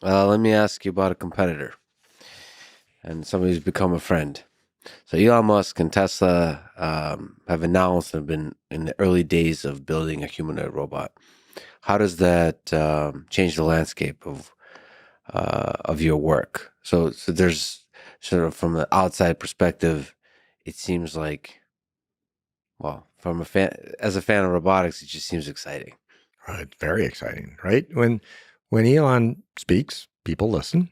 Let me ask you about a competitor and somebody who's become a friend. So Elon Musk and Tesla have announced and have been in the early days of building a humanoid robot. How does that change the landscape of your work? So there's sort of from the outside perspective, it seems like, well, from a fan as a fan of robotics, it just seems exciting. It's very exciting, right? When Elon speaks, people listen,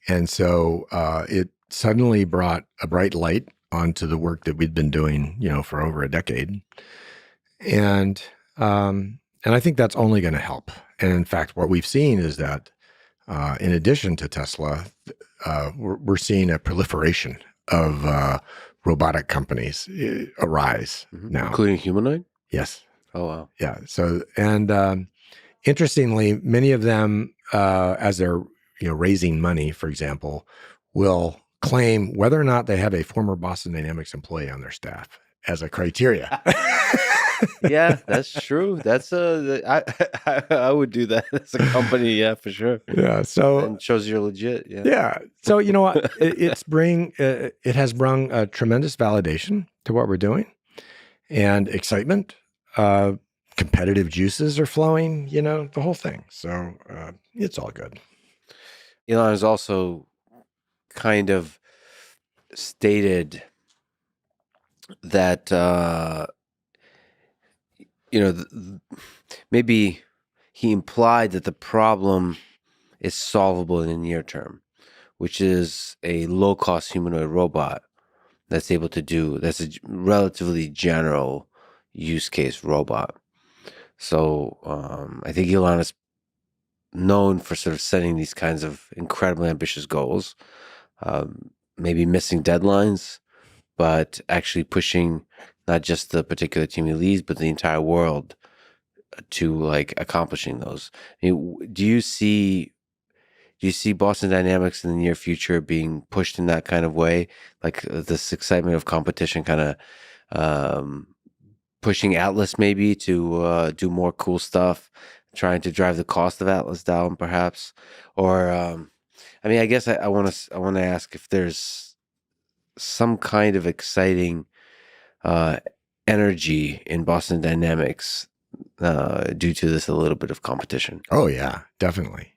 and so it suddenly brought a bright light onto the work that we'd been doing, for over a decade, and I think that's only going to help. And in fact, what we've seen is that in addition to Tesla, we're seeing a proliferation of robotic companies arise now. Including humanoid. Yes. Oh wow. Yeah. So, and interestingly, many of them, as they're raising money, for example, will claim whether or not they have a former Boston Dynamics employee on their staff as a criteria. Yeah, that's true. That's I would do that as a company, yeah, for sure. Yeah. So And shows you're legit. Yeah. yeah. So you know what? It has brought tremendous validation to what we're doing and excitement. Uh, Competitive juices are flowing. The whole thing. So it's all good. Elon has also kind of stated that maybe he implied that the problem is solvable in the near term, which is a low-cost humanoid robot that's able to do that's a relatively general use case robot. So I think Elon is known for sort of setting these kinds of incredibly ambitious goals, maybe missing deadlines, but actually pushing not just the particular team he leads, but the entire world to like accomplishing those. I mean, do you see Boston Dynamics in the near future being pushed in that kind of way, like this excitement of competition, kind of um, pushing Atlas maybe to do more cool stuff, trying to drive the cost of Atlas down, perhaps? Or I mean, I guess I want to ask if there's some kind of exciting uh, energy in Boston Dynamics due to this a little bit of competition. Oh yeah, definitely.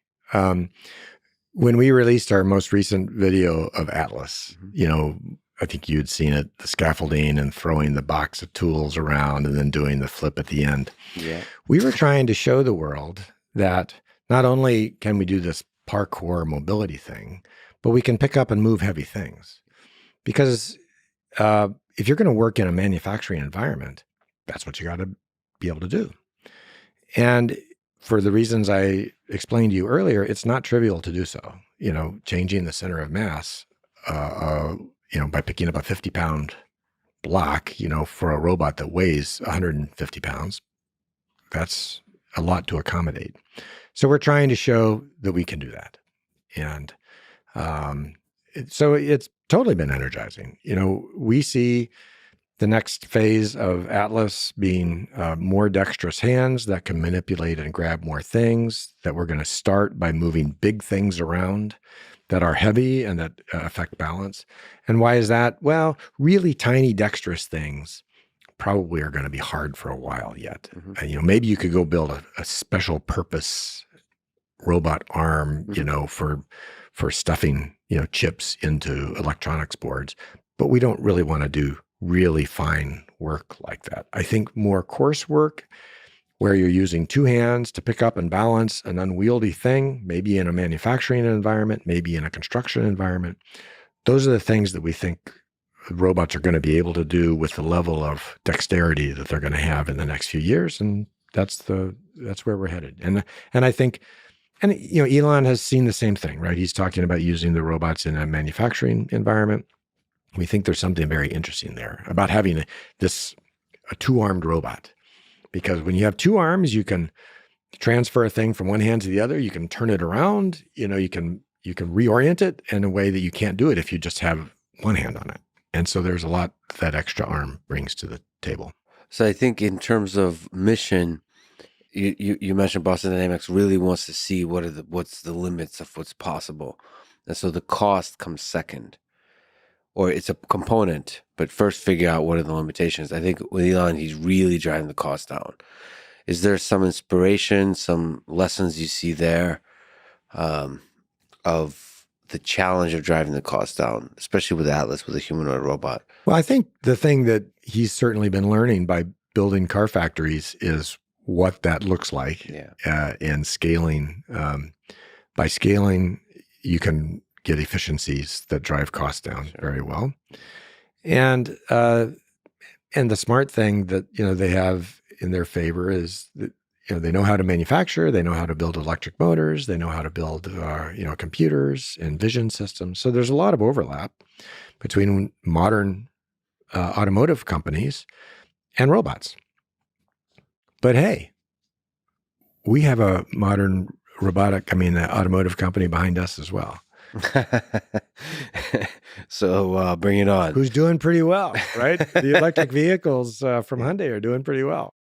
When we released our most recent video of Atlas, Mhm. I think you'd seen it, the scaffolding and throwing the box of tools around and then doing the flip at the end. Yeah. We were trying to show the world that not only can we do this parkour mobility thing, but we can pick up and move heavy things. Because if you're going to work in a manufacturing environment, that's what you got to be able to do. And for the reasons I explained to you earlier, it's not trivial to do so. Changing the center of mass, by picking up a 50-pound block, for a robot that weighs 150 pounds, that's a lot to accommodate. So we're trying to show that we can do that. And so it's totally been energizing. We see the next phase of Atlas being more dexterous hands that can manipulate and grab more things, that we're going to start by moving big things around that are heavy and that affect balance. And why is that? Well, really tiny dexterous things probably are going to be hard for a while yet. Mhm. And, maybe you could go build a special purpose robot arm, Mhm. for stuffing, chips into electronics boards. But we don't really want to do really fine work like that. I think more coarse work where you're using two hands to pick up and balance an unwieldy thing, maybe in a manufacturing environment, maybe in a construction environment. Those are the things that we think robots are going to be able to do with the level of dexterity that they're going to have in the next few years. And that's where we're headed. And I think, and Elon has seen the same thing, right? He's talking about using the robots in a manufacturing environment. We think there's something very interesting there about having a two-armed robot, because when you have two arms, you can transfer a thing from one hand to the other. You can turn it around. You can reorient it in a way that you can't do it if you just have one hand on it. And so there's a lot that extra arm brings to the table. So I think in terms of mission, you mentioned Boston Dynamics really wants to see what's the limits of what's possible, and so the cost comes second, or it's a component, but first figure out what are the limitations. I think with Elon, he's really driving the cost down. Is there some inspiration, some lessons you see there, of the challenge of driving the cost down, especially with Atlas, with a humanoid robot? Well, I think the thing that he's certainly been learning by building car factories is what that looks like. Yeah. And scaling. By scaling, you can get efficiencies that drive costs down very well. And the smart thing that they have in their favor is that they know how to manufacture, they know how to build electric motors, they know how to build computers and vision systems. So there's a lot of overlap between modern automotive companies and robots. But hey, we have a modern automotive company behind us as well. So bring it on. Who's doing pretty well, right? The electric vehicles from Hyundai are doing pretty well.